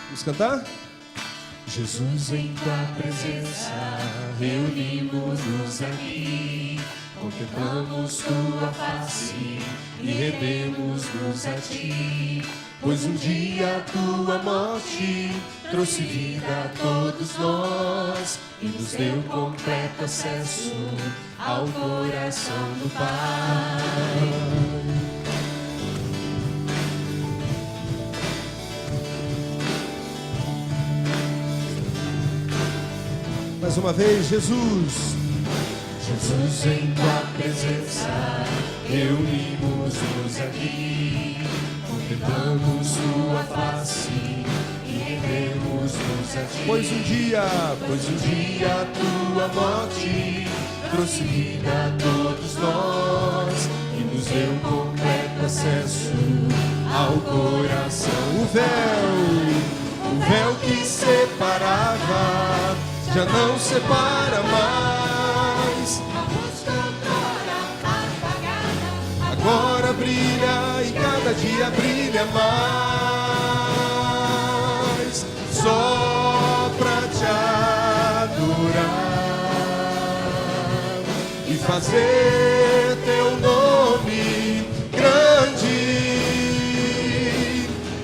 Vamos cantar? Jesus, em tua presença, reunimos-nos aqui, contemplamos tua face e rendemos-nos a ti, pois um dia a tua morte trouxe vida a todos nós e nos deu completo acesso ao coração do Pai. Mais uma vez, Jesus. Jesus, em tua presença, reunimos-nos aqui, contemplamos tua face e rendemos-nos a ti. Pois um dia a tua morte trouxe vida a todos nós e nos deu completo acesso ao coração. o véu que separava já não separa mais. A luz que outrora apagada Agora brilha e cada dia brilha mais. Só pra te adorar e fazer teu nome grande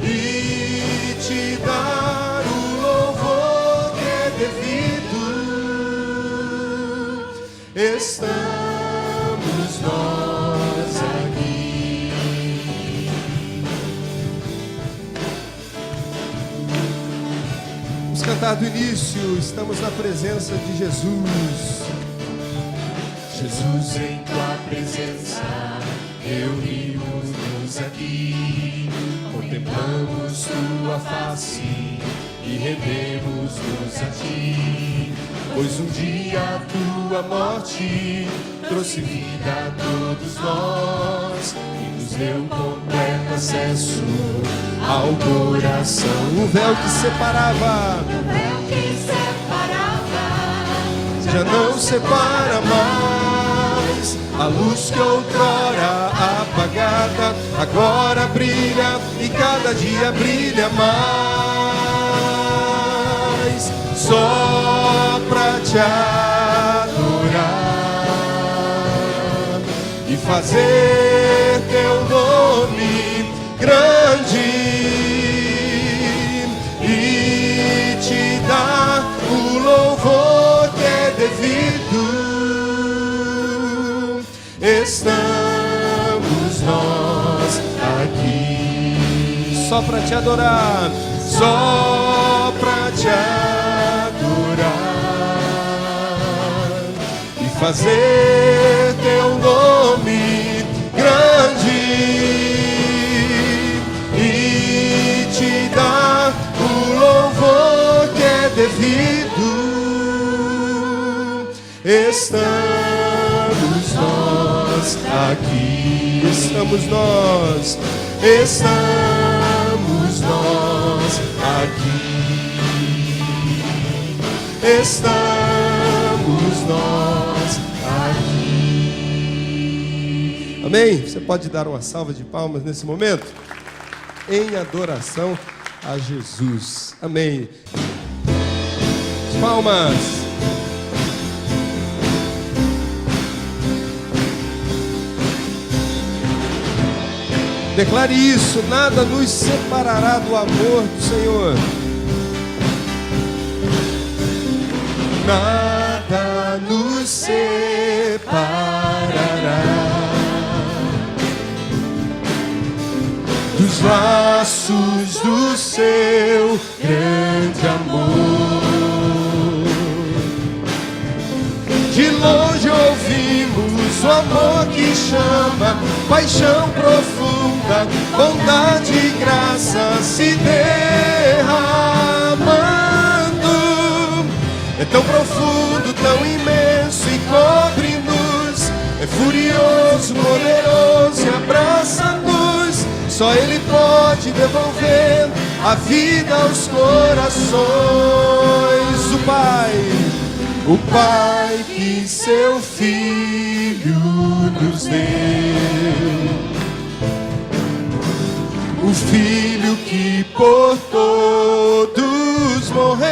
e te dar o louvor que é devido. Estamos nós aqui. Vamos cantar do início. Estamos na presença de Jesus. Jesus, em tua presença, reunimos-nos aqui, contemplamos tua face e rendemos-nos a ti, pois um dia a tua morte trouxe vida a todos nós e nos deu completo acesso ao coração. O véu que separava o véu que separava já não separa mais. A luz que outrora apagada agora brilha e cada dia brilha mais. Só pra te adorar e fazer teu nome grande e te dar o louvor que é devido. Estamos nós aqui só pra te adorar, só pra te adorar e fazer teu nome grande e te dar o louvor que é devido. Estamos nós aqui, estamos nós aqui, estamos nós aqui. Amém? Você pode dar uma salva de palmas nesse momento? Em adoração a Jesus. Amém. Palmas. Declare isso: nada nos separará do amor do Senhor. Nada nos separará dos laços do seu grande amor. De longe ouvimos o amor que chama, paixão profunda, bondade e graça se derramando. É tão profundo, tão imenso e cobre-nos, é furioso, poderoso e abraça-nos. Só Ele pode devolver a vida aos corações. O Pai que seu Filho nos deu, o o Filho que por todos morreu,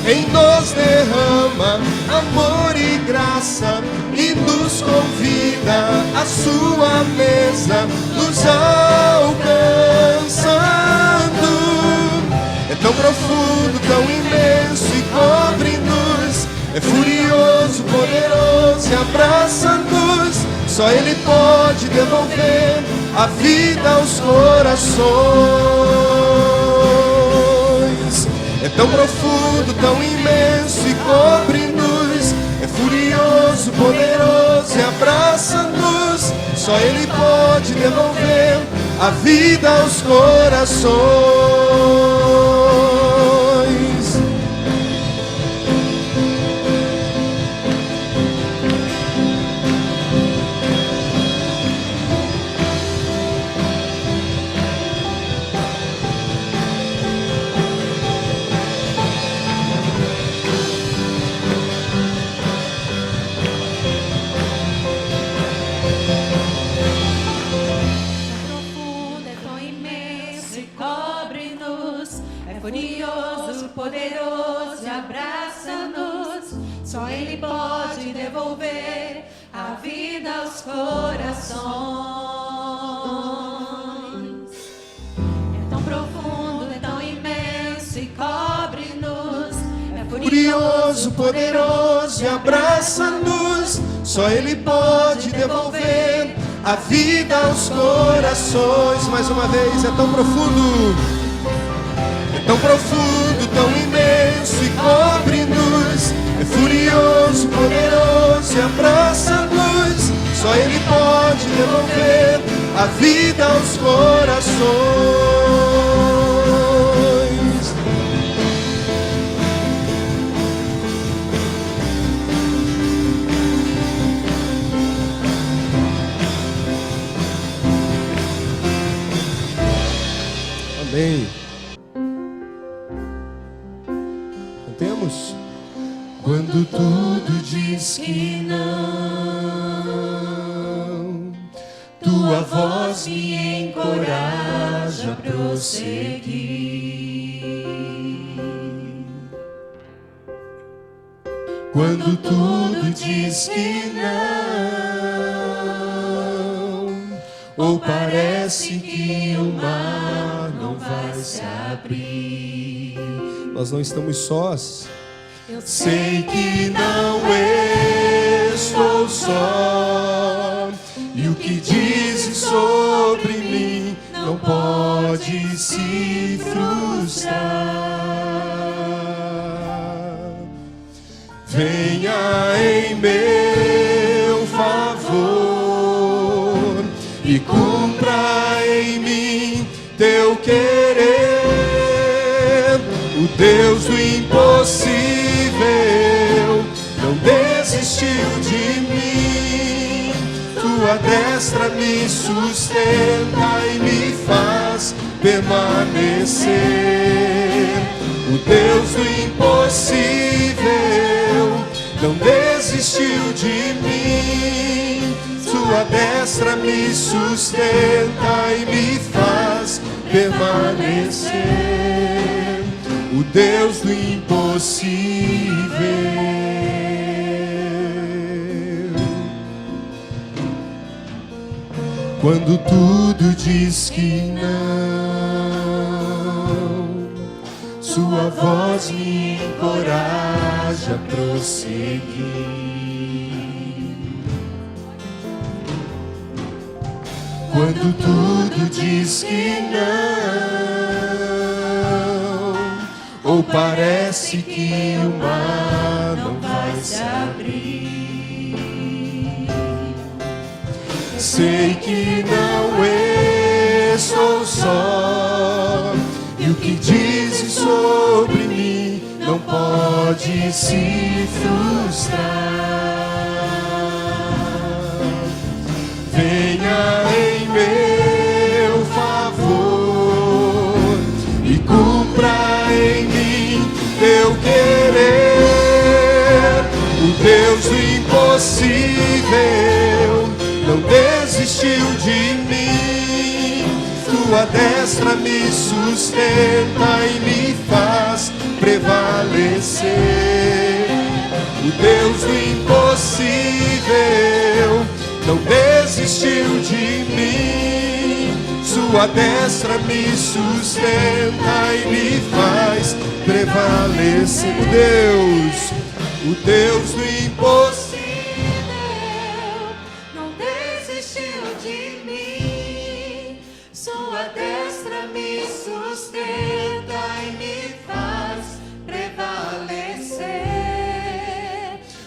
em nós derrama amor e graça e nos convida à sua mesa, nos alcançando. É tão profundo, tão imenso e cobre-nos, é furioso, poderoso e abraça-nos. Só Ele pode devolver a vida aos corações. É tão profundo, tão imenso e cobre-nos, é furioso, poderoso e abraça-nos. Só Ele pode devolver a vida aos corações. Furioso, poderoso, abraça-nos. Só Ele pode devolver a vida aos corações. É tão profundo, é tão imenso e cobre-nos. É Furioso, poderoso e abraça-nos. Só Ele pode devolver a vida aos corações. Mais uma vez, é tão profundo, tão profundo, tão imenso e cobre-nos. É furioso, poderoso e abraça-nos. Só Ele pode devolver a vida aos corações. Amém. Cantemos. Quando tudo diz que não, tua voz me encoraja a prosseguir. Quando tudo diz que não, ou parece que o mar não vai se abrir, nós não estamos sós. Eu sei que não estou só, e o que dizes sobre mim não pode se frustrar. Venha em meu favor e cumpra em mim teu querer. O Deus do impossível não desistiu de mim. Tua destra me sustenta e me faz permanecer. O Deus do impossível não desistiu de mim. Tua destra me sustenta e me faz permanecer. O Deus do impossível. Quando tudo diz que não, sua voz me encoraja a prosseguir. Quando tudo diz que não, ou parece que o mar não vai se abrir, sei que não estou só, e o que dizes sobre mim não pode se frustrar. Venha em meu favor e cumpra em mim teu querer. O Deus do impossível não desistiu de mim. Tua destra me sustenta e me faz prevalecer. O Deus do impossível não desistiu de mim. Sua destra me sustenta e me faz prevalecer. O Deus do impossível não desistiu de mim. Sua destra me sustenta e me faz prevalecer.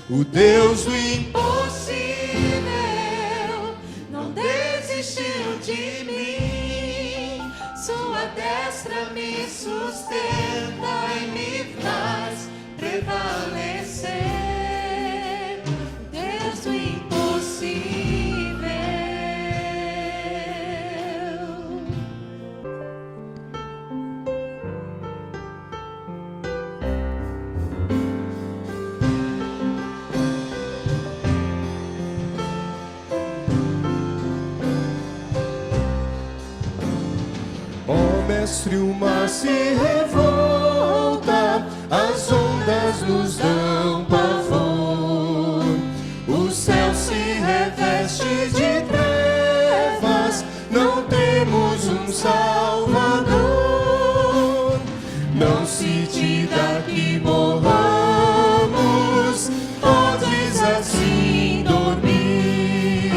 O Deus do Impossível não desistiu de mim. Sua destra me sustenta e me faz prevalecer. Deus do impossível. Ó Mestre, o mar se revolta, as ondas nos dão pavor, o céu se reveste de trevas, não temos um Salvador. Não se te dá que morramos, podes assim dormir,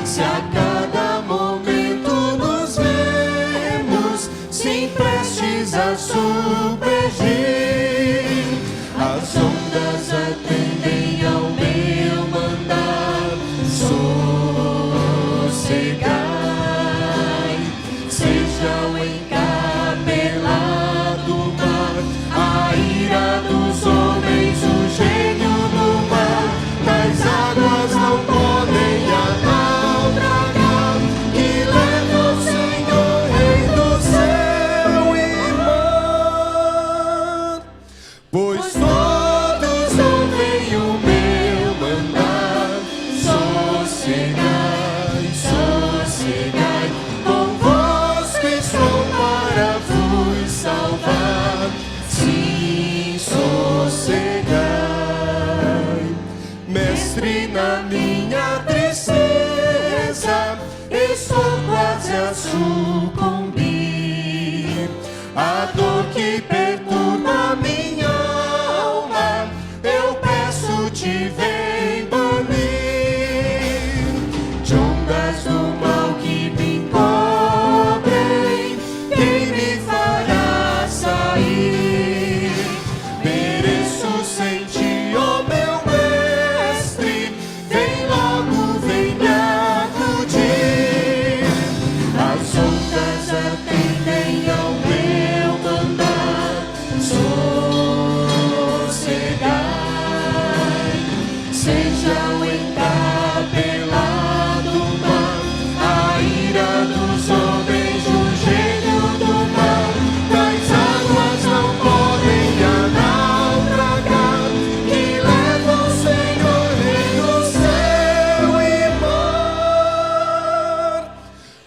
se a cada momento nos vemos, sim prestes a submergir. As ondas atendem ao meu mandar, sossegai, seja o encapelado mar, a ira dos homens, o gênio do mar, das águas não podem naufragar, que leva o Senhor, Rei do céu e mar. Pois todos ouvem o meu mandar, sossegai, sossegai, convosco estou para vos salvar, sim, sossegai. Mestre, na minha tristeza, estou quase a sucumbir, a dor que perturba minha alma, eu peço-te, vem banir. De ondas do mal que me encobrem, quem me fará sair? Pereço sem ti, ó meu Mestre, vem logo, vem me acudir. As ondas atendem ao meu mandar, sossegai, seja o encapelado mar, a ira dos homens, o gênio do mar, das águas não podem naufragar, que leva o Senhor, Rei do céu e mar.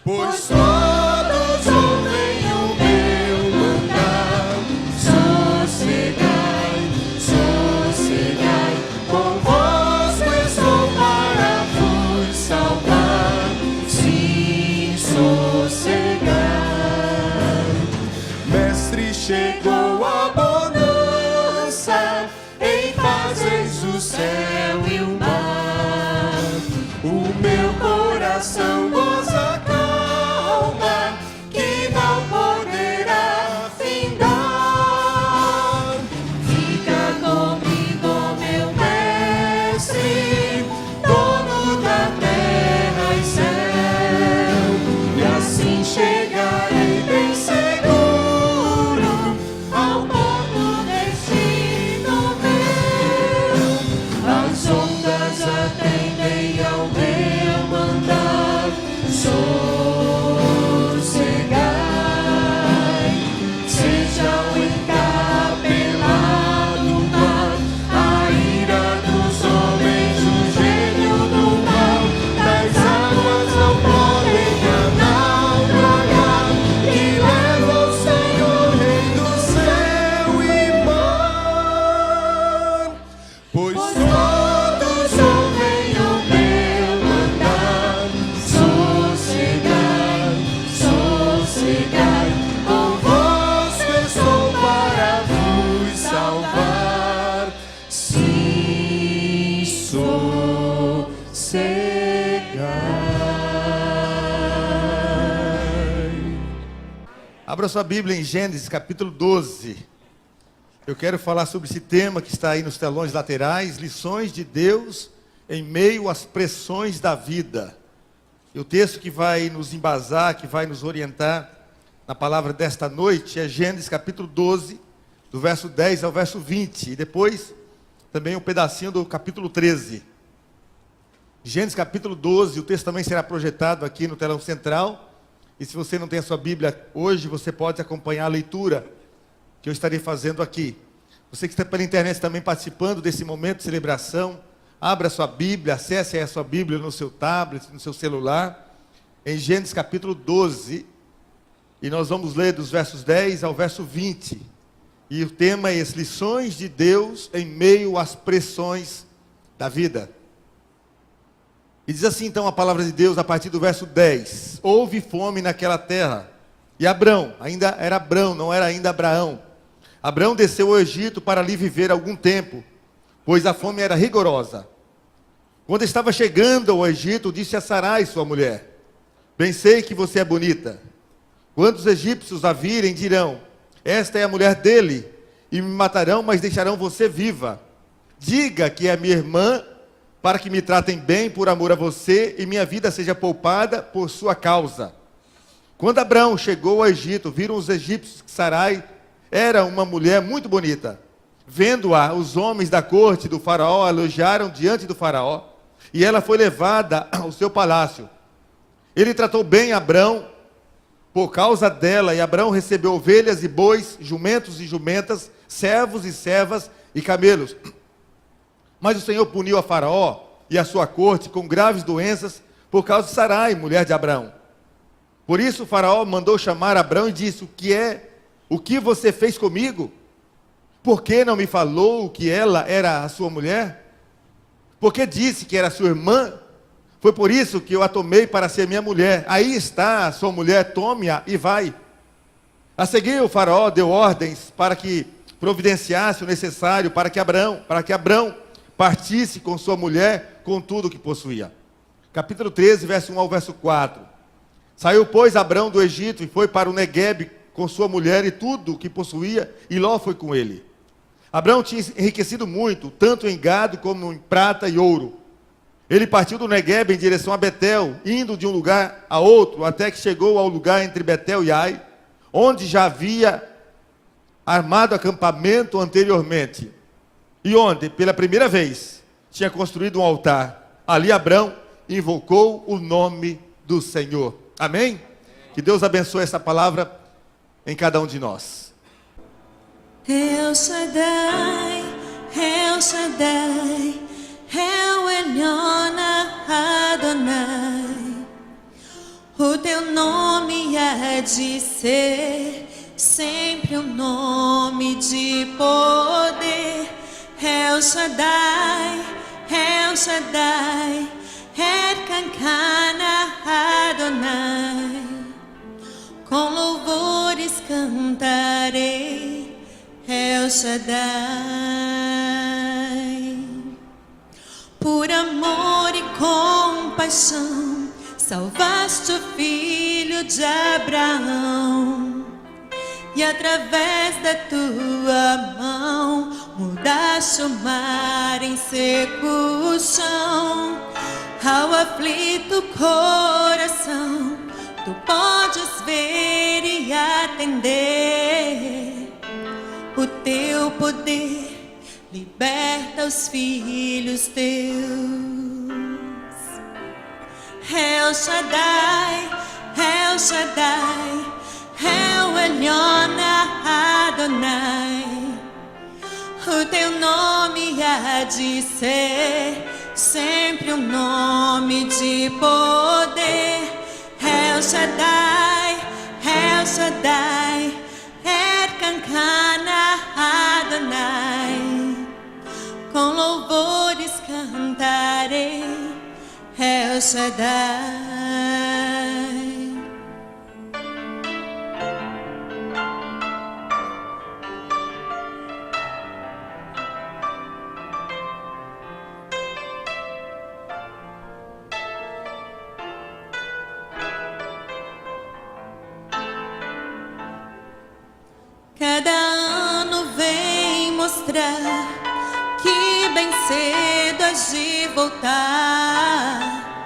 Pois todos ouvem o meu mandar, sossegai, sossegai, convosco estou para vos salvar, sim, sossegai. Mestre, chegou a bonança, em paz eis o céu e o mar. O meu coração goza calma, que não poderá findar. Fica comigo, meu Mestre, dono da terra e céu, e assim chegarei bem seguro Abra sua Bíblia em Gênesis capítulo 12. Eu quero falar sobre esse tema que está aí nos telões laterais, lições de Deus em meio às pressões da vida. E o texto que vai nos embasar, que vai nos orientar na palavra desta noite é Gênesis capítulo 12, do verso 10 ao verso 20. E depois também um pedacinho do capítulo 13. Gênesis capítulo 12, o texto também será projetado aqui no telão central. E se você não tem a sua Bíblia hoje, você pode acompanhar a leitura que eu estarei fazendo aqui. Você que está pela internet também participando desse momento de celebração, abra a sua Bíblia, acesse aí a sua Bíblia no seu tablet, no seu celular, em Gênesis capítulo 12, e nós vamos ler dos versos 10 ao verso 20. E o tema é as lições de Deus em meio às pressões da vida. E diz assim então a palavra de Deus a partir do verso 10. Houve fome naquela terra. E Abrão, ainda era Abrão, não era ainda Abraão. Abrão desceu ao Egito para ali viver algum tempo, pois a fome era rigorosa. Quando estava chegando ao Egito, disse a Sarai, sua mulher: bem sei que você é bonita. Quando os egípcios a virem, dirão: esta é a mulher dele, e me matarão, mas deixarão você viva. Diga que é minha irmã, para que me tratem bem por amor a você, e minha vida seja poupada por sua causa. Quando Abrão chegou ao Egito, viram os egípcios que Sarai era uma mulher muito bonita. Vendo-a, os homens da corte do faraó a elogiaram diante do faraó, e ela foi levada ao seu palácio. Ele tratou bem Abrão por causa dela, e Abrão recebeu ovelhas e bois, jumentos e jumentas, servos e servas e camelos. Mas o Senhor puniu a Faraó e a sua corte com graves doenças por causa de Sarai, mulher de Abrão. Por isso o Faraó mandou chamar Abrão e disse: o que você fez comigo? Por que não me falou que ela era a sua mulher? Por que disse que era sua irmã? Foi por isso que eu a tomei para ser minha mulher. Aí está a sua mulher, tome-a e vai. A seguir o Faraó deu ordens para que providenciasse o necessário para que Abrão partisse com sua mulher, com tudo o que possuía. Capítulo 13, verso 1 ao verso 4. Saiu, pois, Abrão do Egito e foi para o Neguebe com sua mulher e tudo o que possuía, e Ló foi com ele. Abrão tinha enriquecido muito, tanto em gado como em prata e ouro. Ele partiu do Neguebe em direção a Betel, indo de um lugar a outro, até que chegou ao lugar entre Betel e Ai, onde já havia armado acampamento anteriormente. E onde, pela primeira vez, tinha construído um altar. Ali Abrão invocou o nome do Senhor. Amém? Que Deus abençoe essa palavra em cada um de nós. El Shaddai, El Shaddai, El Elyon Adonai. O teu nome há de ser sempre um nome de poder. El Shaddai, El Shaddai, Erkankana Adonai. Com louvores cantarei, El Shaddai. Por amor e compaixão, salvaste o filho de Abraão. E através da tua mão mudaste o mar em seco chão. Ao aflito coração tu podes ver e atender. O teu poder liberta os filhos teus. El Shaddai, El Shaddai, El Elyon Adonai. O teu nome há de ser sempre um nome de poder. El Shaddai, El Shaddai, Erkankana Adonai. Com louvores cantarei, El Shaddai. Cada ano vem mostrar que bem cedo has de voltar.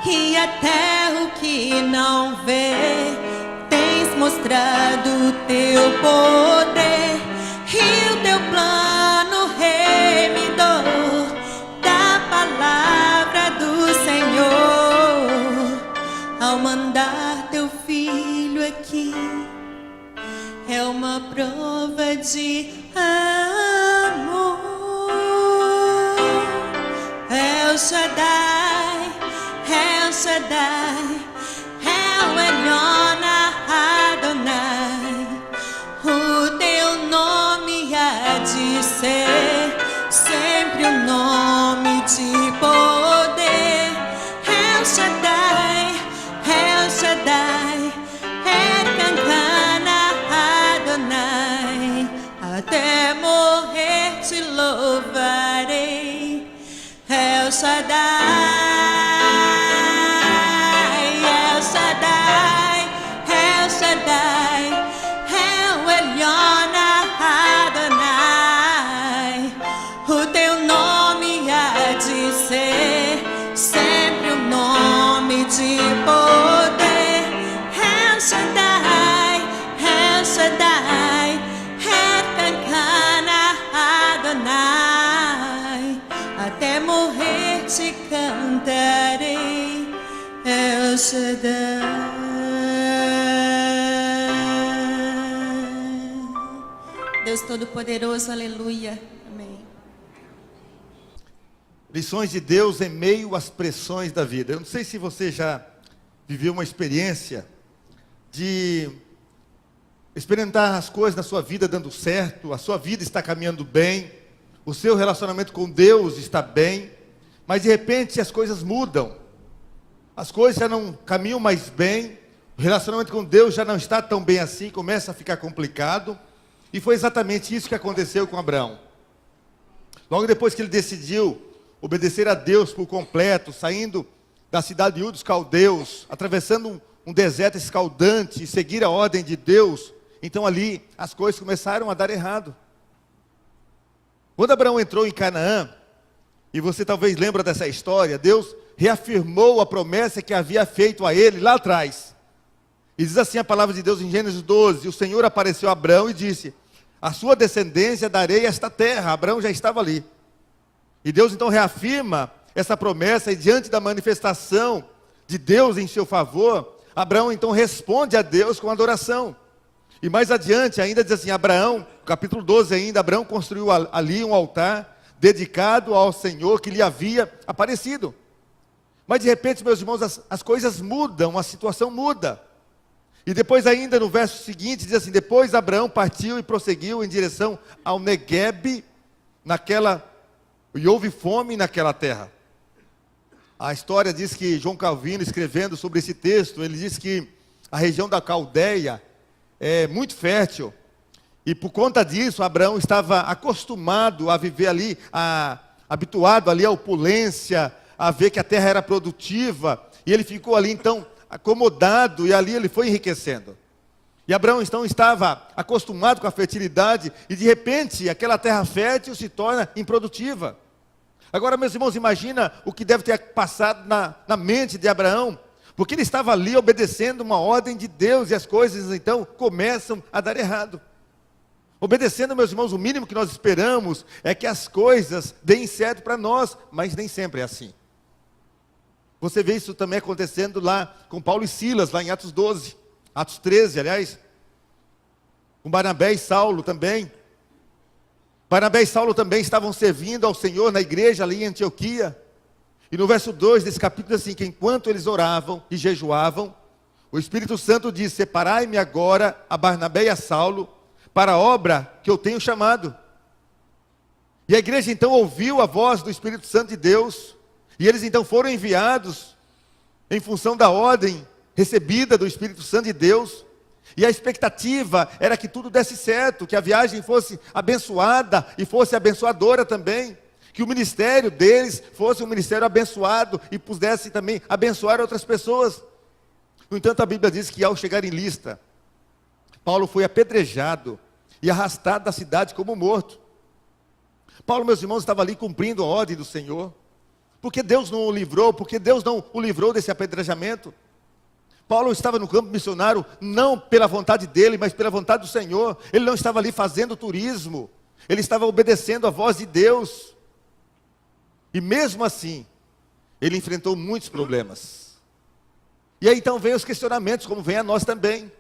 E até o que não vê, tens mostrado o teu poder e o teu plano remidor da palavra do Senhor. Ao mandar teu filho aqui, é uma prova de amor. El Shaddai, El Shaddai, El Elyon Adonai. O teu nome há de ser sempre um nome de poder. El Shaddai, El Shaddai, Elkankana Adonai. Até morrer te louvarei, El Shaddai. Sempre um nome de poder. El Shaddai, El Shaddai, Elkankana Adonai. Até morrer te cantarei, El Shaddai. Deus Todo-Poderoso, aleluia. Lições de Deus em meio às pressões da vida. Eu não sei se você já viveu uma experiência de experimentar as coisas na sua vida dando certo, a sua vida está caminhando bem, o seu relacionamento com Deus está bem, mas de repente as coisas mudam, as coisas já não caminham mais bem, o relacionamento com Deus já não está tão bem assim, começa a ficar complicado, e foi exatamente isso que aconteceu com Abraão. Logo depois que ele decidiu obedecer a Deus por completo, saindo da cidade de Ur dos Caldeus, atravessando um deserto escaldante e seguir a ordem de Deus, então ali as coisas começaram a dar errado. Quando Abraão entrou em Canaã, e você talvez lembra dessa história, Deus reafirmou a promessa que havia feito a ele lá atrás. E diz assim a palavra de Deus em Gênesis 12, o Senhor apareceu a Abraão e disse, a sua descendência darei esta terra. Abraão já estava ali. E Deus então reafirma essa promessa, e diante da manifestação de Deus em seu favor, Abraão então responde a Deus com adoração. E mais adiante ainda diz assim, Abraão, capítulo 12 ainda, Abraão construiu ali um altar dedicado ao Senhor que lhe havia aparecido. Mas de repente, meus irmãos, as coisas mudam, a situação muda. E depois ainda no verso seguinte diz assim, depois Abraão partiu e prosseguiu em direção ao Neguebe, e houve fome naquela terra. A história diz que João Calvino, escrevendo sobre esse texto, ele diz que a região da Caldeia é muito fértil. E por conta disso, Abraão estava acostumado a viver ali, habituado ali à opulência, a ver que a terra era produtiva. E ele ficou ali então acomodado, e ali ele foi enriquecendo. E Abraão então estava acostumado com a fertilidade, e de repente aquela terra fértil se torna improdutiva. Agora, meus irmãos, imagina o que deve ter passado na mente de Abraão, porque ele estava ali obedecendo uma ordem de Deus, e as coisas então começam a dar errado. Obedecendo, meus irmãos, o mínimo que nós esperamos é que as coisas deem certo para nós, mas nem sempre é assim. Você vê isso também acontecendo lá com Paulo e Silas, lá em Atos 12. Atos 13, aliás, com Barnabé e Saulo também. Barnabé e Saulo também estavam servindo ao Senhor na igreja ali em Antioquia. E no verso 2 desse capítulo diz assim, que enquanto eles oravam e jejuavam, o Espírito Santo diz, separai-me agora a Barnabé e a Saulo para a obra que eu tenho chamado. E a igreja então ouviu a voz do Espírito Santo de Deus, e eles então foram enviados em função da ordem recebida do Espírito Santo de Deus, e a expectativa era que tudo desse certo, que a viagem fosse abençoada e fosse abençoadora também, que o ministério deles fosse um ministério abençoado e pudesse também abençoar outras pessoas. No entanto, a Bíblia diz que ao chegar em Listra, Paulo foi apedrejado, e arrastado da cidade como morto. Paulo, meus irmãos, estava ali cumprindo a ordem do Senhor. Porque Deus não o livrou, porque Deus não o livrou desse apedrejamento. Paulo estava no campo missionário, não pela vontade dele, mas pela vontade do Senhor. Ele não estava ali fazendo turismo, ele estava obedecendo a voz de Deus. E mesmo assim, ele enfrentou muitos problemas. E aí então vem os questionamentos, como vem a nós também.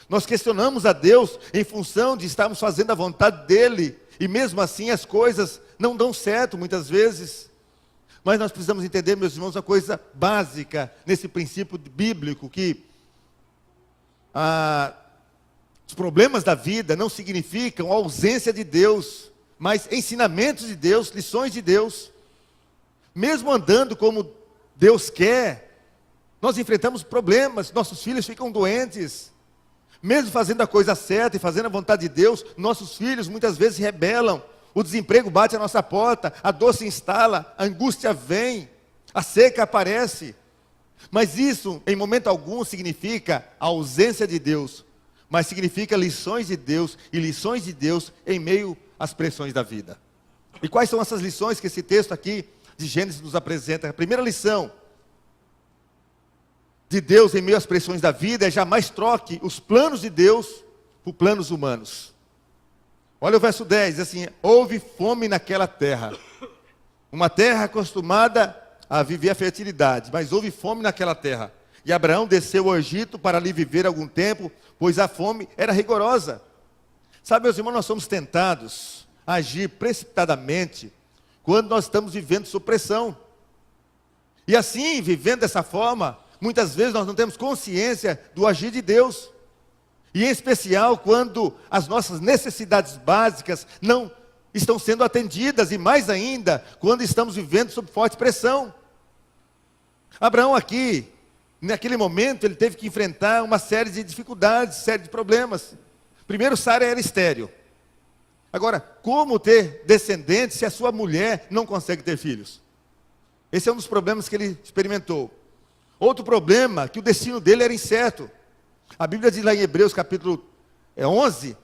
Nós questionamos a Deus em função de estarmos fazendo a vontade dele, e mesmo assim as coisas não dão certo muitas vezes. Mas nós precisamos entender, meus irmãos, uma coisa básica nesse princípio bíblico, que os problemas da vida não significam a ausência de Deus, mas ensinamentos de Deus, lições de Deus. Mesmo andando como Deus quer, nós enfrentamos problemas, nossos filhos ficam doentes. Mesmo fazendo a coisa certa e fazendo a vontade de Deus, nossos filhos muitas vezes se rebelam. O desemprego bate à nossa porta, a dor se instala, a angústia vem, a seca aparece. Mas isso, em momento algum, significa a ausência de Deus, mas significa lições de Deus e lições de Deus em meio às pressões da vida. E quais são essas lições que esse texto aqui de Gênesis nos apresenta? A primeira lição de Deus em meio às pressões da vida é: jamais troque os planos de Deus por planos humanos. Olha o verso 10, diz assim: houve fome naquela terra, uma terra acostumada a viver a fertilidade, mas houve fome naquela terra, e Abraão desceu ao Egito para ali viver algum tempo, pois a fome era rigorosa. Sabe, meus irmãos, nós somos tentados a agir precipitadamente quando nós estamos vivendo sob pressão. E assim, vivendo dessa forma, muitas vezes nós não temos consciência do agir de Deus. E em especial quando as nossas necessidades básicas não estão sendo atendidas, e mais ainda, quando estamos vivendo sob forte pressão. Abraão aqui, naquele momento, ele teve que enfrentar uma série de dificuldades, série de problemas. Primeiro, Sara era estéril. Agora, como ter descendentes se a sua mulher não consegue ter filhos? Esse é um dos problemas que ele experimentou. Outro problema, que o destino dele era incerto. A Bíblia diz lá em Hebreus capítulo 11,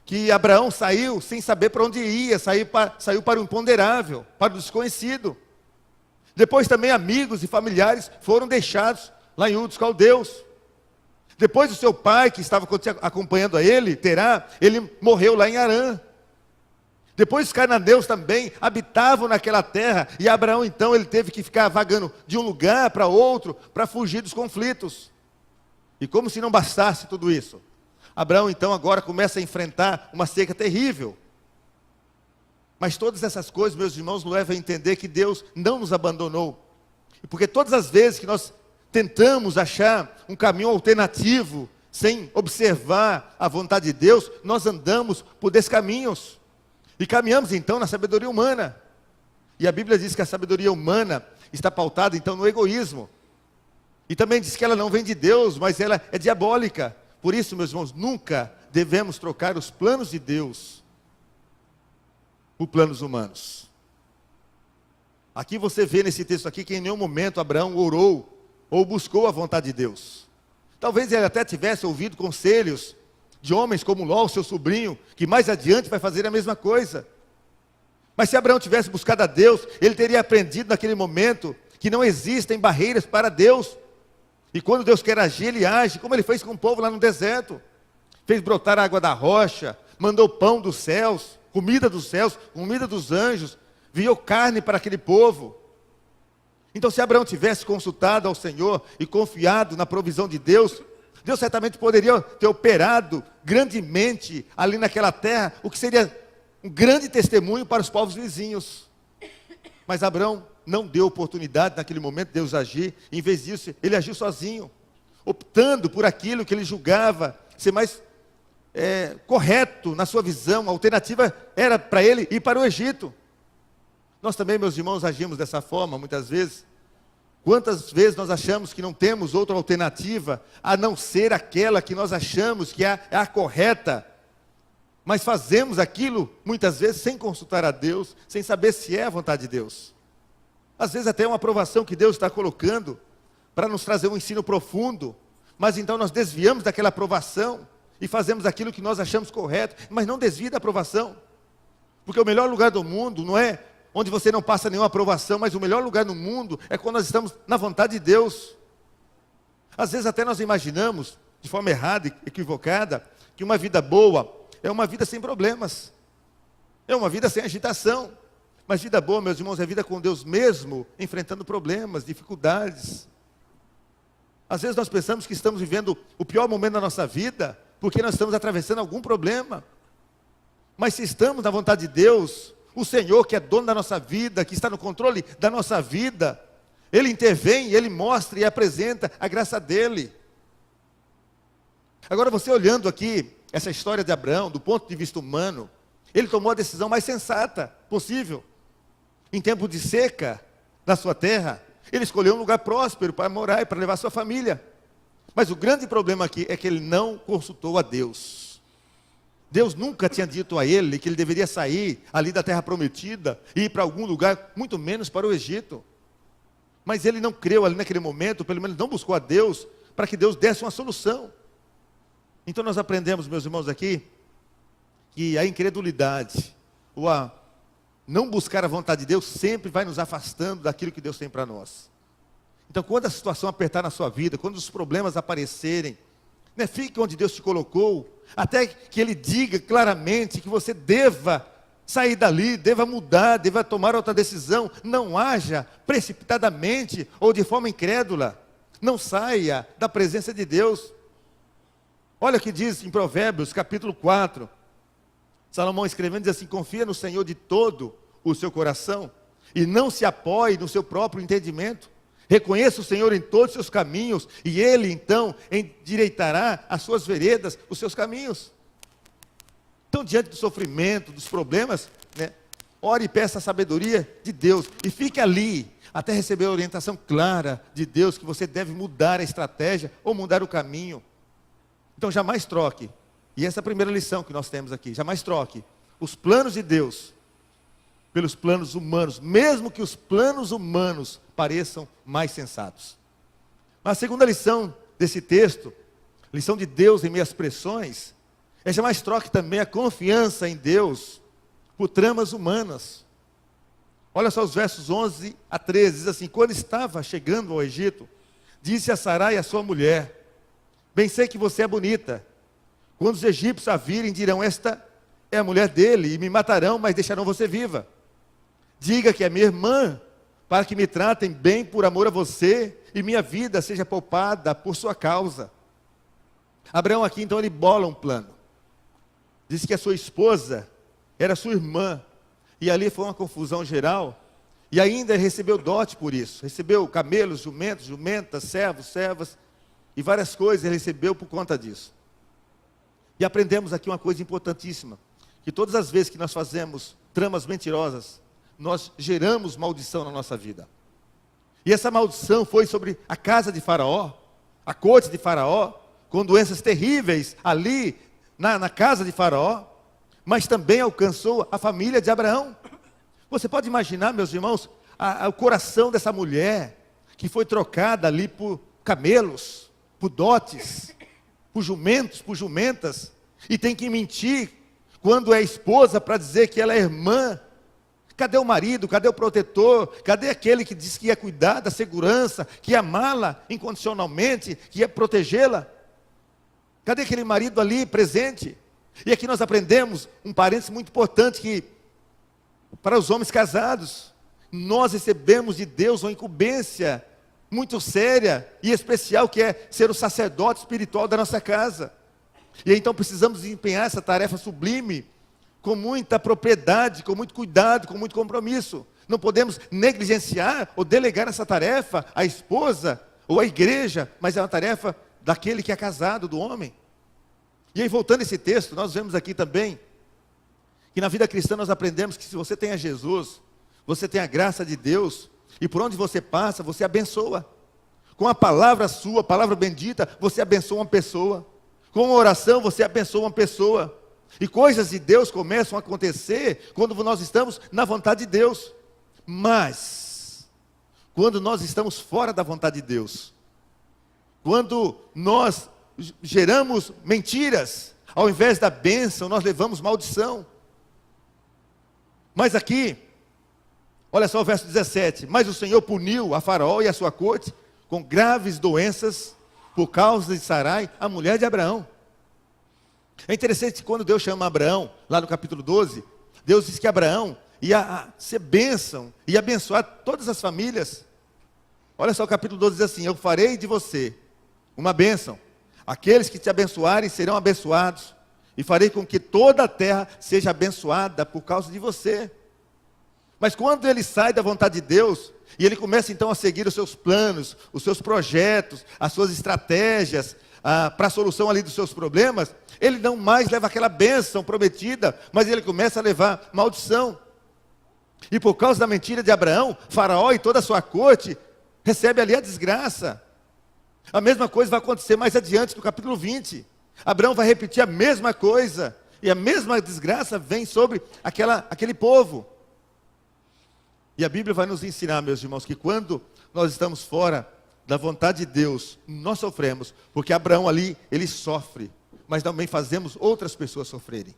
que Abraão saiu sem saber para onde ia, saiu para o imponderável, para o desconhecido. Depois também amigos e familiares foram deixados lá em Ur dos Caldeus. Depois o seu pai, que estava acompanhando a ele, Terá, ele morreu lá em Harã. Depois os cananeus também habitavam naquela terra, e Abraão então ele teve que ficar vagando de um lugar para outro, para fugir dos conflitos. E como se não bastasse tudo isso, Abraão então agora começa a enfrentar uma seca terrível. Mas todas essas coisas, meus irmãos, nos levam a entender que Deus não nos abandonou. Porque todas as vezes que nós tentamos achar um caminho alternativo, sem observar a vontade de Deus, nós andamos por descaminhos. E caminhamos então na sabedoria humana. E a Bíblia diz que a sabedoria humana está pautada então no egoísmo. E também diz que ela não vem de Deus, mas ela é diabólica. Por isso, meus irmãos, nunca devemos trocar os planos de Deus por planos humanos. Aqui você vê nesse texto aqui que em nenhum momento Abraão orou ou buscou a vontade de Deus. Talvez ele até tivesse ouvido conselhos de homens como Ló, seu sobrinho, que mais adiante vai fazer a mesma coisa. Mas se Abraão tivesse buscado a Deus, ele teria aprendido naquele momento que não existem barreiras para Deus. E quando Deus quer agir, Ele age, como Ele fez com o povo lá no deserto. Fez brotar água da rocha, mandou pão dos céus, comida dos céus, comida dos anjos, enviou carne para aquele povo. Então, se Abraão tivesse consultado ao Senhor e confiado na provisão de Deus, Deus certamente poderia ter operado grandemente ali naquela terra, o que seria um grande testemunho para os povos vizinhos. Mas Abraão não deu oportunidade naquele momento de Deus agir. Em vez disso, ele agiu sozinho, optando por aquilo que ele julgava ser mais correto na sua visão. A alternativa era para ele ir para o Egito. Nós também, meus irmãos, agimos dessa forma muitas vezes. Quantas vezes nós achamos que não temos outra alternativa a não ser aquela que nós achamos que é a correta, mas fazemos aquilo muitas vezes sem consultar a Deus, sem saber se é a vontade de Deus. Às vezes até é uma aprovação que Deus está colocando para nos trazer um ensino profundo, mas então nós desviamos daquela aprovação e fazemos aquilo que nós achamos correto, mas não desvia da aprovação. Porque o melhor lugar do mundo não é onde você não passa nenhuma aprovação, mas o melhor lugar no mundo é quando nós estamos na vontade de Deus. Às vezes até nós imaginamos, de forma errada e equivocada, que uma vida boa é uma vida sem problemas, é uma vida sem agitação. Mas vida boa, meus irmãos, é vida com Deus mesmo, enfrentando problemas, dificuldades. Às vezes nós pensamos que estamos vivendo o pior momento da nossa vida, porque nós estamos atravessando algum problema. Mas se estamos na vontade de Deus, o Senhor que é dono da nossa vida, que está no controle da nossa vida, Ele intervém, Ele mostra e apresenta a graça dEle. Agora você olhando aqui, essa história de Abraão, do ponto de vista humano, ele tomou a decisão mais sensata possível. Em tempo de seca na sua terra, ele escolheu um lugar próspero para morar e para levar sua família. Mas o grande problema aqui é que ele não consultou a Deus. Deus nunca tinha dito a ele que ele deveria sair ali da terra prometida e ir para algum lugar, muito menos para o Egito. Mas ele não creu ali naquele momento, pelo menos não buscou a Deus, para que Deus desse uma solução. Então nós aprendemos, meus irmãos, aqui, que a incredulidade, ou a não buscar a vontade de Deus, sempre vai nos afastando daquilo que Deus tem para nós. Então quando a situação apertar na sua vida, quando os problemas aparecerem, né, fique onde Deus te colocou, até que Ele diga claramente que você deva sair dali, deva mudar, deva tomar outra decisão. Não haja precipitadamente ou de forma incrédula. Não saia da presença de Deus. Olha o que diz em Provérbios, capítulo 4. Salomão escrevendo, diz assim: confia no Senhor de todo o seu coração, e não se apoie no seu próprio entendimento. Reconheça o Senhor em todos os seus caminhos, e Ele então endireitará as suas veredas, os seus caminhos. Então, diante do sofrimento, dos problemas, né, ore e peça a sabedoria de Deus, e fique ali, até receber a orientação clara de Deus, que você deve mudar a estratégia, ou mudar o caminho. Então jamais troque, e essa é a primeira lição que nós temos aqui, jamais troque os planos de Deus pelos planos humanos, mesmo que os planos humanos pareçam mais sensatos. Mas a segunda lição desse texto, lição de Deus em meio às pressões, é jamais troque também a confiança em Deus por tramas humanas. Olha só os versos 11 a 13, diz assim: quando estava chegando ao Egito, disse a Sarai, a sua mulher: bem sei que você é bonita. Quando os egípcios a virem, dirão: esta é a mulher dele, e me matarão, mas deixarão você viva. Diga que é minha irmã, para que me tratem bem por amor a você, e minha vida seja poupada por sua causa. Abraão aqui então ele bola um plano. Diz que a sua esposa era sua irmã, e ali foi uma confusão geral, e ainda recebeu dote por isso. Recebeu camelos, jumentos, jumentas, servos, servas, e várias coisas ele recebeu por conta disso. E aprendemos aqui uma coisa importantíssima, que todas as vezes que nós fazemos tramas mentirosas, nós geramos maldição na nossa vida. E essa maldição foi sobre a casa de Faraó, a corte de Faraó, com doenças terríveis ali na casa de Faraó, mas também alcançou a família de Abraão. Você pode imaginar, meus irmãos, o coração dessa mulher, que foi trocada ali por camelos, por dotes, por jumentos, por jumentas, e tem que mentir quando é esposa para dizer que ela é irmã. Cadê o marido? Cadê o protetor? Cadê aquele que disse que ia cuidar da segurança, que ia amá-la incondicionalmente, que ia protegê-la? Cadê aquele marido ali presente? E aqui nós aprendemos um parênteses muito importante, que para os homens casados, nós recebemos de Deus uma incumbência muito séria e especial, que é ser o sacerdote espiritual da nossa casa. E então precisamos desempenhar essa tarefa sublime com muita propriedade, com muito cuidado, com muito compromisso. Não podemos negligenciar ou delegar essa tarefa à esposa ou à igreja, mas é uma tarefa daquele que é casado, do homem. E aí, voltando a esse texto, nós vemos aqui também que na vida cristã nós aprendemos que se você tem a Jesus, você tem a graça de Deus, e por onde você passa, você abençoa. Com a palavra sua, a palavra bendita, você abençoa uma pessoa. Com a oração, você abençoa uma pessoa. E coisas de Deus começam a acontecer quando nós estamos na vontade de Deus. Mas, quando nós estamos fora da vontade de Deus, quando nós geramos mentiras. Ao invés da bênção, nós levamos maldição. Mas aqui, olha só o verso 17. Mas o Senhor puniu a Faraó e a sua corte com graves doenças por causa de Sarai, a mulher de Abraão. É interessante que quando Deus chama Abraão, lá no capítulo 12, Deus diz que Abraão ia ser bênção, ia abençoar todas as famílias. Olha só o capítulo 12 diz assim: eu farei de você uma bênção. Aqueles que te abençoarem serão abençoados, e farei com que toda a terra seja abençoada por causa de você. Mas quando ele sai da vontade de Deus, e ele começa então a seguir os seus planos, os seus projetos, as suas estratégias, para a solução ali dos seus problemas, ele não mais leva aquela bênção prometida, mas ele começa a levar maldição. E por causa da mentira de Abraão, Faraó e toda a sua corte recebe ali a desgraça. A mesma coisa vai acontecer mais adiante no capítulo 20. Abraão vai repetir a mesma coisa, e a mesma desgraça vem sobre aquele povo. E a Bíblia vai nos ensinar, meus irmãos, que quando nós estamos fora da vontade de Deus, nós sofremos, porque Abraão ali, ele sofre, mas também fazemos outras pessoas sofrerem.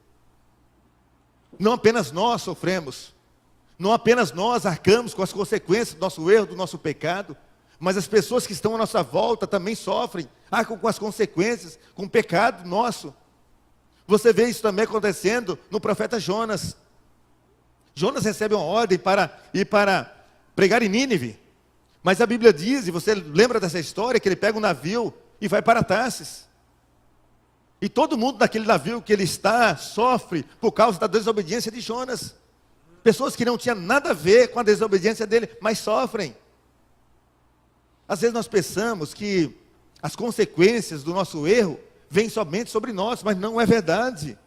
Não apenas nós sofremos, não apenas nós arcamos com as consequências do nosso erro, do nosso pecado, mas as pessoas que estão à nossa volta também sofrem, arcam com as consequências, com o pecado nosso. Você vê isso também acontecendo no profeta Jonas. Jonas recebe uma ordem para ir para pregar em Nínive. Mas a Bíblia diz, e você lembra dessa história, que ele pega um navio e vai para Tarsis. E todo mundo naquele navio que ele está, sofre por causa da desobediência de Jonas. Pessoas que não tinham nada a ver com a desobediência dele, mas sofrem. Às vezes nós pensamos que as consequências do nosso erro vêm somente sobre nós, mas não é verdade.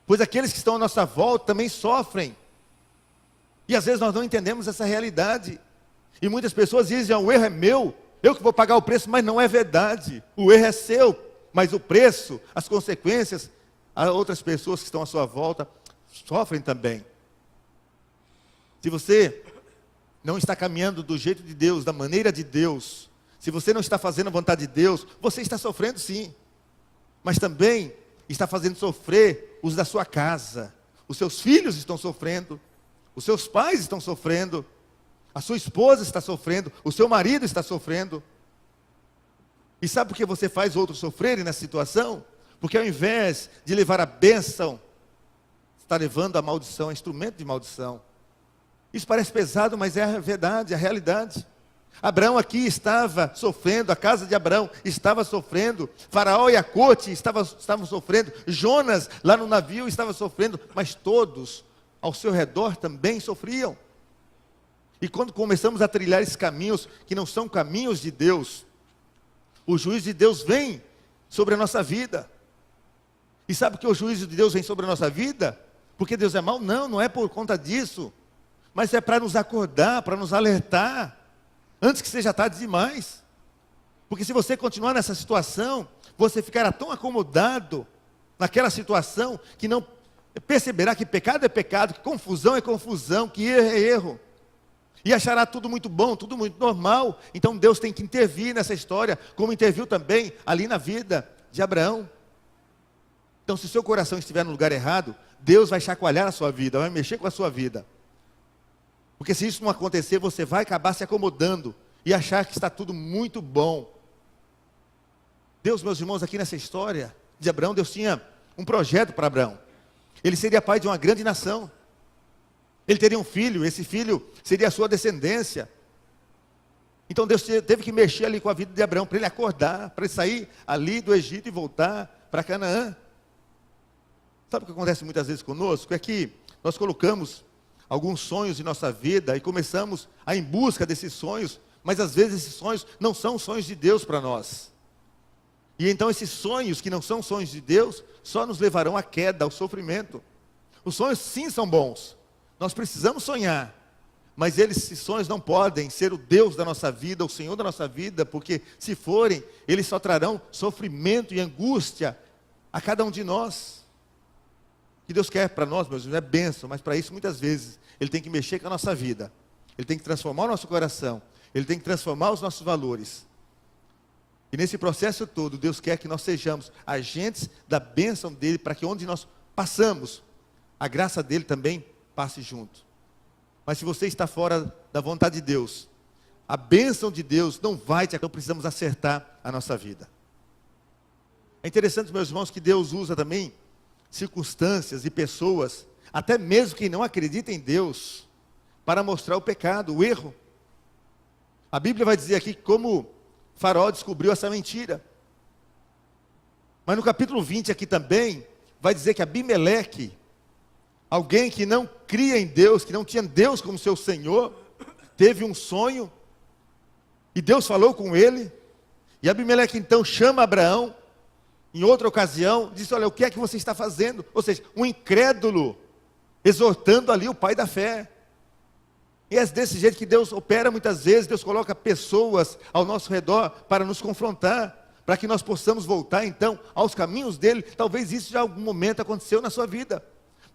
Pois aqueles que estão à nossa volta também sofrem. E às vezes nós não entendemos essa realidade. E muitas pessoas dizem: o erro é meu, eu que vou pagar o preço, mas não é verdade. O erro é seu, mas o preço, as consequências, as outras pessoas que estão à sua volta sofrem também. Se você não está caminhando do jeito de Deus, da maneira de Deus, se você não está fazendo a vontade de Deus, você está sofrendo sim, mas também está fazendo sofrer os da sua casa. Os seus filhos estão sofrendo, os seus pais estão sofrendo, a sua esposa está sofrendo, o seu marido está sofrendo. E sabe por que você faz outros sofrerem nessa situação? Porque ao invés de levar a bênção, está levando a maldição, a instrumento de maldição. Isso parece pesado, mas é a verdade, a realidade. Abraão aqui estava sofrendo, a casa de Abraão estava sofrendo, Faraó e a corte estavam sofrendo, Jonas lá no navio estava sofrendo, mas todos ao seu redor também sofriam. E quando começamos a trilhar esses caminhos, que não são caminhos de Deus, o juízo de Deus vem sobre a nossa vida. E sabe por que o juízo de Deus vem sobre a nossa vida? Porque Deus é mau? Não, não é por conta disso. Mas é para nos acordar, para nos alertar, antes que seja tarde demais. Porque se você continuar nessa situação, você ficará tão acomodado naquela situação, que não perceberá que pecado é pecado, que confusão é confusão, que erro é erro. E achará tudo muito bom, tudo muito normal. Então Deus tem que intervir nessa história, como interviu também ali na vida de Abraão. Então se o seu coração estiver no lugar errado, Deus vai chacoalhar a sua vida, vai mexer com a sua vida. Porque se isso não acontecer, você vai acabar se acomodando e achar que está tudo muito bom. Deus, meus irmãos, aqui nessa história de Abraão, Deus tinha um projeto para Abraão. Ele seria pai de uma grande nação. Ele teria um filho, esse filho seria a sua descendência. Então Deus teve que mexer ali com a vida de Abraão, para ele acordar, para ele sair ali do Egito e voltar para Canaã. Sabe o que acontece muitas vezes conosco? É que nós colocamos alguns sonhos em nossa vida e começamos a ir em busca desses sonhos, mas às vezes esses sonhos não são sonhos de Deus para nós. E então esses sonhos que não são sonhos de Deus, só nos levarão à queda, ao sofrimento. Os sonhos sim são bons, nós precisamos sonhar, mas esses sonhos não podem ser o Deus da nossa vida, o Senhor da nossa vida, porque se forem, eles só trarão sofrimento e angústia a cada um de nós. O que Deus quer para nós, meus irmãos, é bênção, mas para isso muitas vezes Ele tem que mexer com a nossa vida, Ele tem que transformar o nosso coração, Ele tem que transformar os nossos valores. E nesse processo todo, Deus quer que nós sejamos agentes da bênção dele, para que onde nós passamos, a graça dele também passe junto. Mas se você está fora da vontade de Deus, a bênção de Deus não vai te... Então precisamos acertar a nossa vida. É interessante, meus irmãos, que Deus usa também circunstâncias e pessoas, até mesmo quem não acredita em Deus, para mostrar o pecado, o erro. A Bíblia vai dizer aqui como Faraó descobriu essa mentira. Mas no capítulo 20 aqui também, vai dizer que Abimeleque, alguém que não cria em Deus, que não tinha Deus como seu Senhor, teve um sonho, e Deus falou com ele, e Abimeleque então chama Abraão, em outra ocasião, disse: olha, o que é que você está fazendo? Ou seja, um incrédulo, exortando ali o pai da fé. E é desse jeito que Deus opera muitas vezes. Deus coloca pessoas ao nosso redor para nos confrontar, para que nós possamos voltar então aos caminhos dele. Talvez isso já em algum momento aconteceu na sua vida.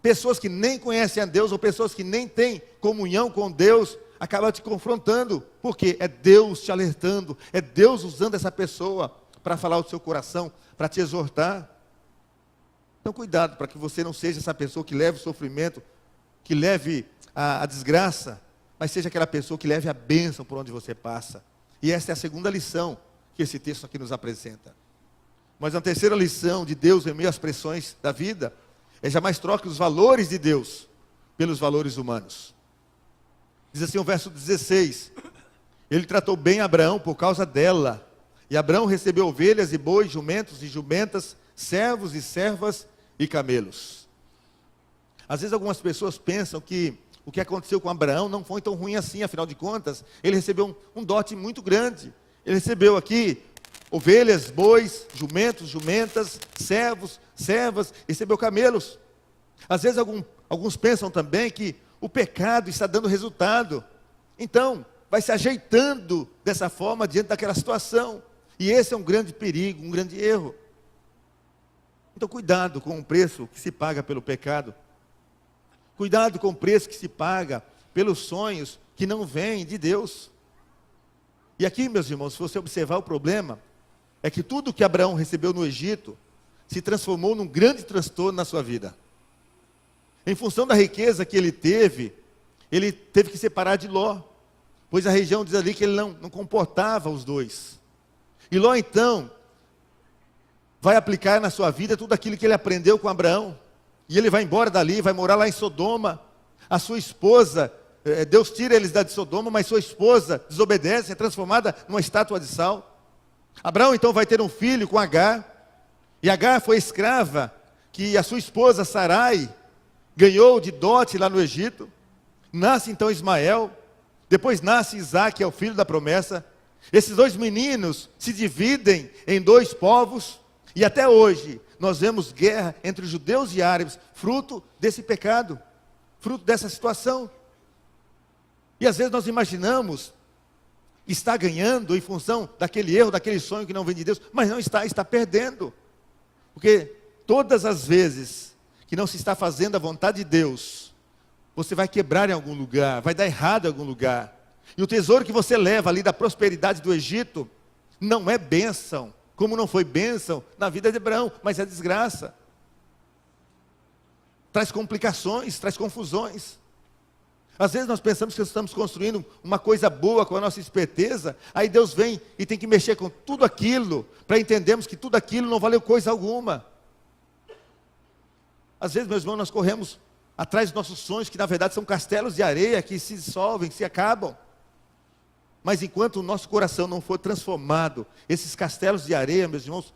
Pessoas que nem conhecem a Deus, ou pessoas que nem têm comunhão com Deus, acabam te confrontando, porque é Deus te alertando, é Deus usando essa pessoa para falar ao seu coração, para te exortar. Então cuidado, para que você não seja essa pessoa que leve o sofrimento, que leve a desgraça, mas seja aquela pessoa que leve a bênção por onde você passa. E essa é a segunda lição que esse texto aqui nos apresenta. Mas a terceira lição de Deus em meio às pressões da vida é: jamais troque os valores de Deus pelos valores humanos. Diz assim o verso 16: ele tratou bem Abraão por causa dela, e Abraão recebeu ovelhas e bois, jumentos e jumentas, servos e servas e camelos. Às vezes algumas pessoas pensam que o que aconteceu com Abraão não foi tão ruim assim, afinal de contas, ele recebeu um dote muito grande. Ele recebeu aqui ovelhas, bois, jumentos, jumentas, servos, servas, recebeu camelos. Às vezes alguns pensam também que o pecado está dando resultado, então vai se ajeitando dessa forma diante daquela situação. E esse é um grande perigo, um grande erro. Então cuidado com o preço que se paga pelo pecado. Cuidado com o preço que se paga pelos sonhos que não vêm de Deus. E aqui, meus irmãos, se você observar, o problema é que tudo que Abraão recebeu no Egito se transformou num grande transtorno na sua vida. Em função da riqueza que ele teve que separar de Ló, pois a região diz ali que ele não comportava os dois. E Ló então vai aplicar na sua vida tudo aquilo que ele aprendeu com Abraão. E ele vai embora dali, vai morar lá em Sodoma. A sua esposa, Deus tira eles de Sodoma, mas sua esposa desobedece, é transformada numa estátua de sal. Abraão então vai ter um filho com Agar. E Agar foi escrava que a sua esposa Sarai ganhou de dote lá no Egito. Nasce então Ismael. Depois nasce Isaac, que é o filho da promessa. Esses dois meninos se dividem em dois povos. E até hoje nós vemos guerra entre os judeus e árabes, fruto desse pecado, fruto dessa situação. E às vezes nós imaginamos que está ganhando em função daquele erro, daquele sonho que não vem de Deus, mas não está perdendo. Porque todas as vezes que não se está fazendo a vontade de Deus, você vai quebrar em algum lugar, vai dar errado em algum lugar. E o tesouro que você leva ali da prosperidade do Egito, não é bênção, como não foi bênção na vida de Abraão, mas é desgraça. Traz complicações, traz confusões. Às vezes nós pensamos que estamos construindo uma coisa boa com a nossa esperteza, aí Deus vem e tem que mexer com tudo aquilo, para entendermos que tudo aquilo não valeu coisa alguma. Às vezes, meus irmãos, nós corremos atrás dos nossos sonhos, que na verdade são castelos de areia, que se dissolvem, que se acabam. Mas enquanto o nosso coração não for transformado, esses castelos de areia, meus irmãos,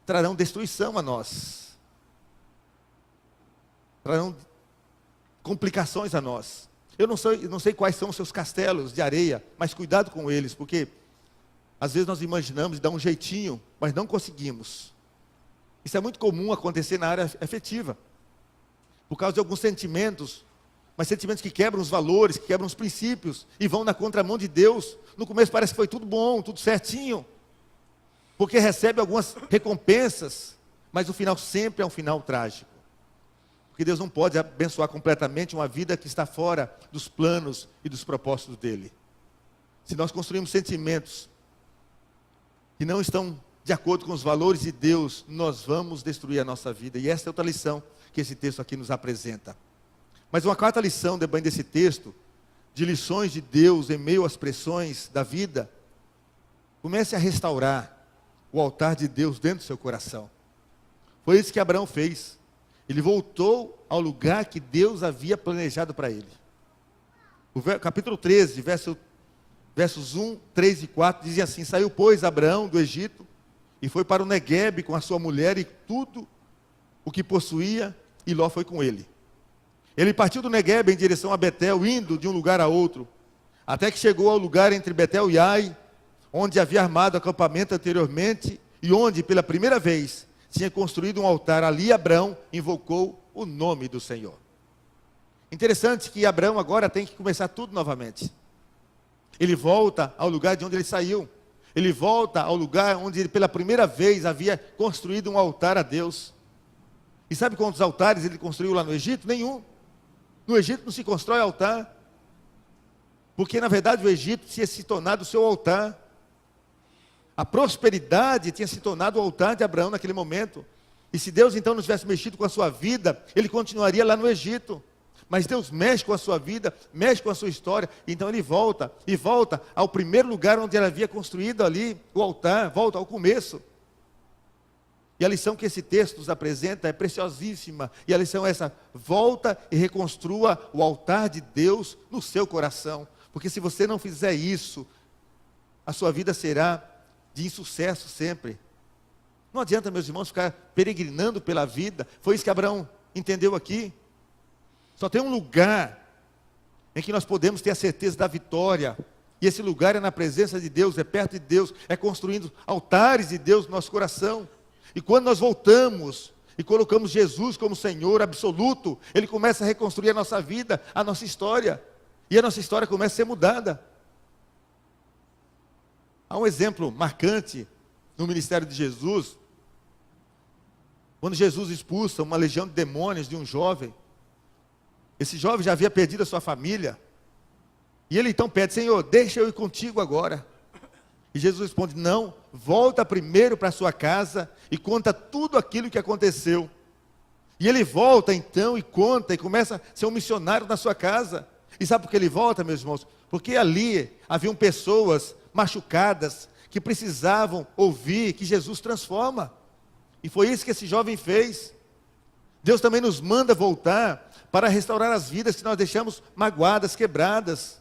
trarão destruição a nós. Trarão complicações a nós. Eu não sei quais são os seus castelos de areia, mas cuidado com eles, porque às vezes nós imaginamos dar um jeitinho, mas não conseguimos. Isso é muito comum acontecer na área afetiva, por causa de alguns sentimentos, mas sentimentos que quebram os valores, que quebram os princípios, e vão na contramão de Deus. No começo parece que foi tudo bom, tudo certinho, porque recebe algumas recompensas, mas o final sempre é um final trágico. Porque Deus não pode abençoar completamente uma vida que está fora dos planos e dos propósitos dele. Se nós construímos sentimentos que não estão de acordo com os valores de Deus, nós vamos destruir a nossa vida. E essa é outra lição que esse texto aqui nos apresenta. Mas uma quarta lição, depois desse texto, de lições de Deus em meio às pressões da vida, comece a restaurar o altar de Deus dentro do seu coração. Foi isso que Abraão fez. Ele voltou ao lugar que Deus havia planejado para ele. O capítulo 13, versos 1, 3 e 4, dizem assim: saiu, pois, Abraão do Egito, e foi para o Neguebe com a sua mulher e tudo o que possuía, e Ló foi com ele. Ele partiu do Neguebe em direção a Betel, indo de um lugar a outro, até que chegou ao lugar entre Betel e Ai, onde havia armado acampamento anteriormente, e onde, pela primeira vez, tinha construído um altar. Ali Abraão invocou o nome do Senhor. Interessante que Abraão agora tem que começar tudo novamente. Ele volta ao lugar de onde ele saiu. Ele volta ao lugar onde ele pela primeira vez havia construído um altar a Deus. E sabe quantos altares ele construiu lá no Egito? Nenhum. No Egito não se constrói altar. Porque na verdade o Egito tinha se tornado o seu altar. A prosperidade tinha se tornado o altar de Abraão naquele momento. E se Deus então não tivesse mexido com a sua vida, ele continuaria lá no Egito. Mas Deus mexe com a sua vida, mexe com a sua história. Então ele volta, e volta ao primeiro lugar onde ele havia construído ali o altar, volta ao começo. E a lição que esse texto nos apresenta é preciosíssima. E a lição é essa: volta e reconstrua o altar de Deus no seu coração. Porque se você não fizer isso, a sua vida será de insucesso sempre. Não adianta, meus irmãos, ficar peregrinando pela vida. Foi isso que Abraão entendeu aqui. Só tem um lugar em que nós podemos ter a certeza da vitória. E esse lugar é na presença de Deus, é perto de Deus, é construindo altares de Deus no nosso coração. E quando nós voltamos e colocamos Jesus como Senhor absoluto, Ele começa a reconstruir a nossa vida, a nossa história. E a nossa história começa a ser mudada. Há um exemplo marcante no ministério de Jesus. Quando Jesus expulsa uma legião de demônios de um jovem, esse jovem já havia perdido a sua família, e ele então pede: Senhor, deixa eu ir contigo agora. E Jesus responde: não, volta primeiro para a sua casa e conta tudo aquilo que aconteceu. E ele volta então e conta, e começa a ser um missionário na sua casa. E sabe por que ele volta, meus irmãos? Porque ali haviam pessoas machucadas, que precisavam ouvir que Jesus transforma. E foi isso que esse jovem fez. Deus também nos manda voltar para restaurar as vidas que nós deixamos magoadas, quebradas.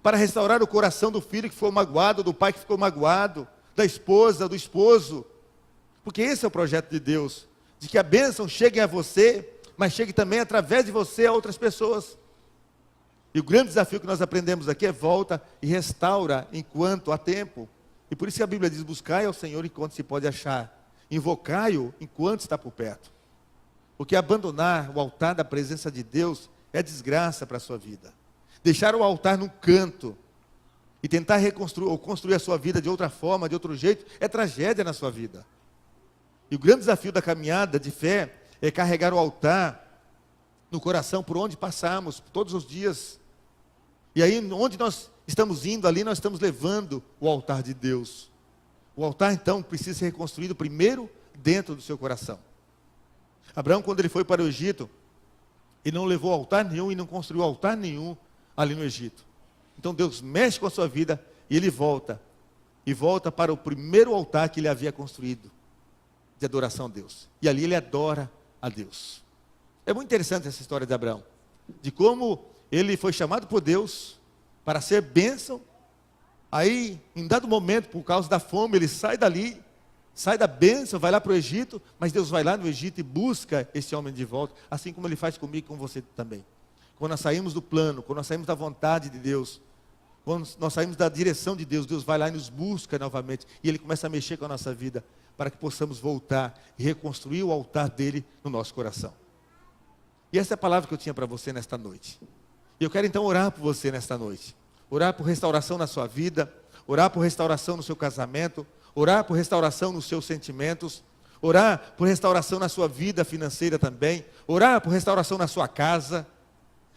Para restaurar o coração do filho que ficou magoado, do pai que ficou magoado, da esposa, do esposo. Porque esse é o projeto de Deus. De que a bênção chegue a você, mas chegue também através de você a outras pessoas. E o grande desafio que nós aprendemos aqui é: volta e restaura enquanto há tempo. E por isso que a Bíblia diz: buscai ao Senhor enquanto se pode achar. Invocai-o enquanto está por perto. Porque abandonar o altar da presença de Deus é desgraça para a sua vida. Deixar o altar num canto e tentar reconstruir ou construir a sua vida de outra forma, de outro jeito, é tragédia na sua vida. E o grande desafio da caminhada de fé é carregar o altar no coração por onde passamos, todos os dias. E aí, onde nós estamos indo, ali nós estamos levando o altar de Deus. O altar, então, precisa ser reconstruído primeiro dentro do seu coração. Abraão, quando ele foi para o Egito, ele não levou altar nenhum e não construiu altar nenhum ali no Egito. Então Deus mexe com a sua vida e ele volta. E volta para o primeiro altar que ele havia construído, de adoração a Deus. E ali ele adora a Deus. É muito interessante essa história de Abraão. De como ele foi chamado por Deus para ser bênção. Aí, em dado momento, por causa da fome, ele sai dali, sai da bênção, vai lá para o Egito, mas Deus vai lá no Egito e busca esse homem de volta, assim como ele faz comigo e com você também. Quando nós saímos do plano, quando nós saímos da vontade de Deus, quando nós saímos da direção de Deus, Deus vai lá e nos busca novamente, e Ele começa a mexer com a nossa vida, para que possamos voltar e reconstruir o altar dEle no nosso coração. E essa é a palavra que eu tinha para você nesta noite. E eu quero então orar por você nesta noite. Orar por restauração na sua vida, orar por restauração no seu casamento, orar por restauração nos seus sentimentos, orar por restauração na sua vida financeira também, orar por restauração na sua casa.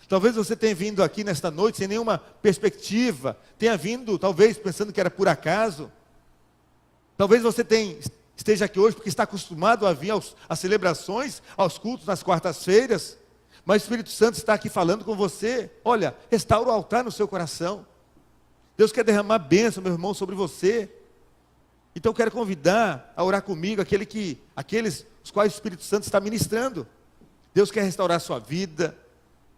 Talvez você tenha vindo aqui nesta noite sem nenhuma perspectiva, tenha vindo talvez pensando que era por acaso, Talvez você esteja aqui hoje porque está acostumado a vir às celebrações, aos cultos nas quartas-feiras, mas o Espírito Santo está aqui falando com você. Olha, restaura o altar no seu coração. Deus quer derramar bênção, meu irmão, sobre você. Então eu quero convidar a orar comigo aqueles os quais o Espírito Santo está ministrando. Deus quer restaurar a sua vida,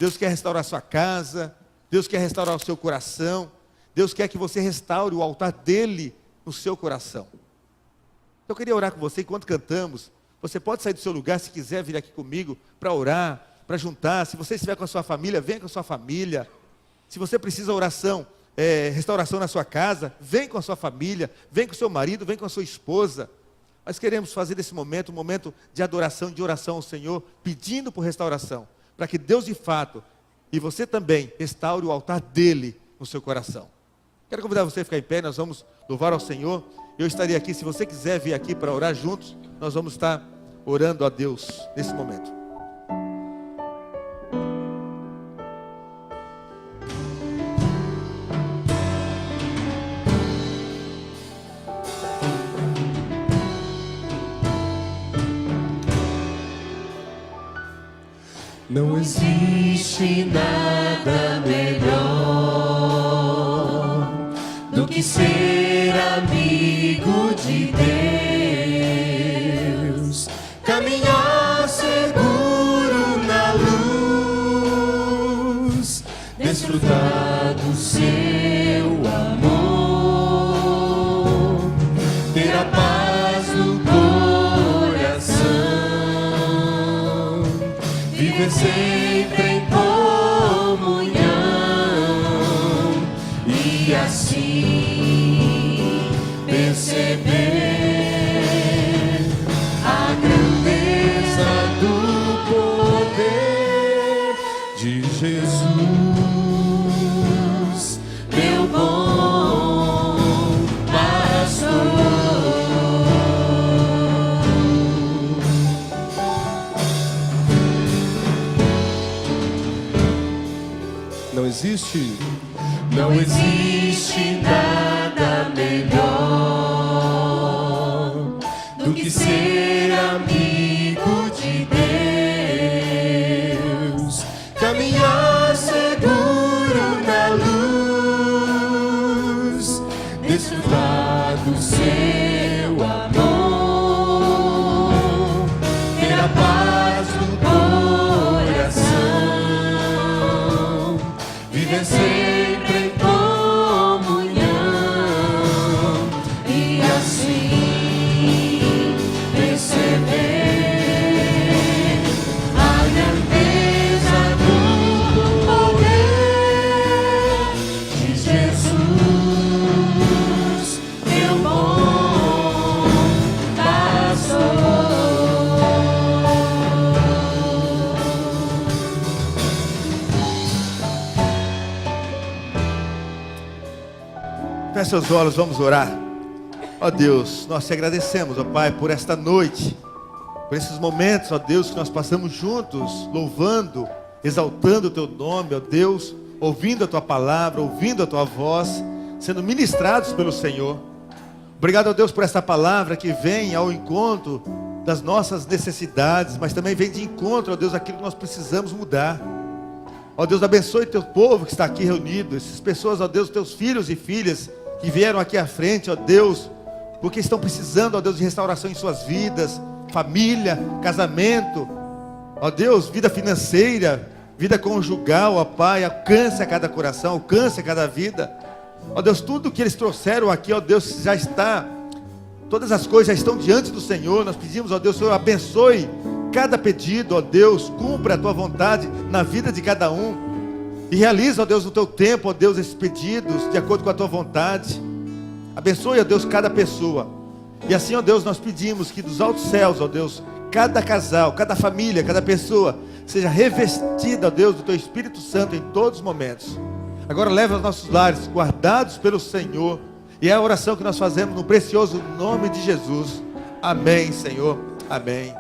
Deus quer restaurar a sua casa, Deus quer restaurar o seu coração, Deus quer que você restaure o altar dele no seu coração. Eu queria orar com você enquanto cantamos. Você pode sair do seu lugar se quiser vir aqui comigo para orar, para juntar. Se você estiver com a sua família, venha com a sua família. Se você precisa restauração na sua casa, vem com a sua família, vem com o seu marido, vem com a sua esposa. Nós queremos fazer desse momento um momento de adoração, de oração ao Senhor, pedindo por restauração, para que Deus de fato, e você também, restaure o altar dele no seu coração. Quero convidar você a ficar em pé, nós vamos louvar ao Senhor. Eu estarei aqui, se você quiser vir aqui para orar juntos, nós vamos estar orando a Deus nesse momento. Não existe nada melhor do que ser amigo de Deus, caminhar seguro na luz, desfrutar do seu amor, ter a paz no coração, viver sempre em comunhão e assim perceber a grandeza do poder de Jesus, meu bom pastor. Não existe nada melhor do que ser amigo de Deus, caminhar seguro na luz, desfrutar do seu amor, ter a paz no coração, viver sempre em comunhão e assim perceber a grandeza do poder de Jesus, meu bom pastor. Feche seus olhos, vamos orar. Ó Deus, nós te agradecemos, ó Pai, por esta noite, por esses momentos, ó Deus, que nós passamos juntos, louvando, exaltando o teu nome, ó Deus, ouvindo a tua palavra, ouvindo a tua voz, sendo ministrados pelo Senhor. Obrigado, ó Deus, por esta palavra que vem ao encontro das nossas necessidades, mas também vem de encontro, ó Deus, aquilo que nós precisamos mudar. Ó Deus, abençoe teu povo que está aqui reunido, essas pessoas, ó Deus, teus filhos e filhas que vieram aqui à frente, ó Deus, porque estão precisando, ó Deus, de restauração em suas vidas, família, casamento, ó Deus, vida financeira, vida conjugal, ó Pai, alcance a cada coração, alcance a cada vida. Ó Deus, tudo que eles trouxeram aqui, ó Deus, já está, todas as coisas já estão diante do Senhor. Nós pedimos, ó Deus, Senhor, abençoe cada pedido, ó Deus, cumpra a tua vontade na vida de cada um. E realiza, ó Deus, no teu tempo, ó Deus, esses pedidos de acordo com a tua vontade. Abençoe, ó Deus, cada pessoa. E assim, ó Deus, nós pedimos que dos altos céus, ó Deus, cada casal, cada família, cada pessoa seja revestida, ó Deus, do teu Espírito Santo em todos os momentos. Agora leva os nossos lares guardados pelo Senhor. E é a oração que nós fazemos no precioso nome de Jesus. Amém, Senhor. Amém.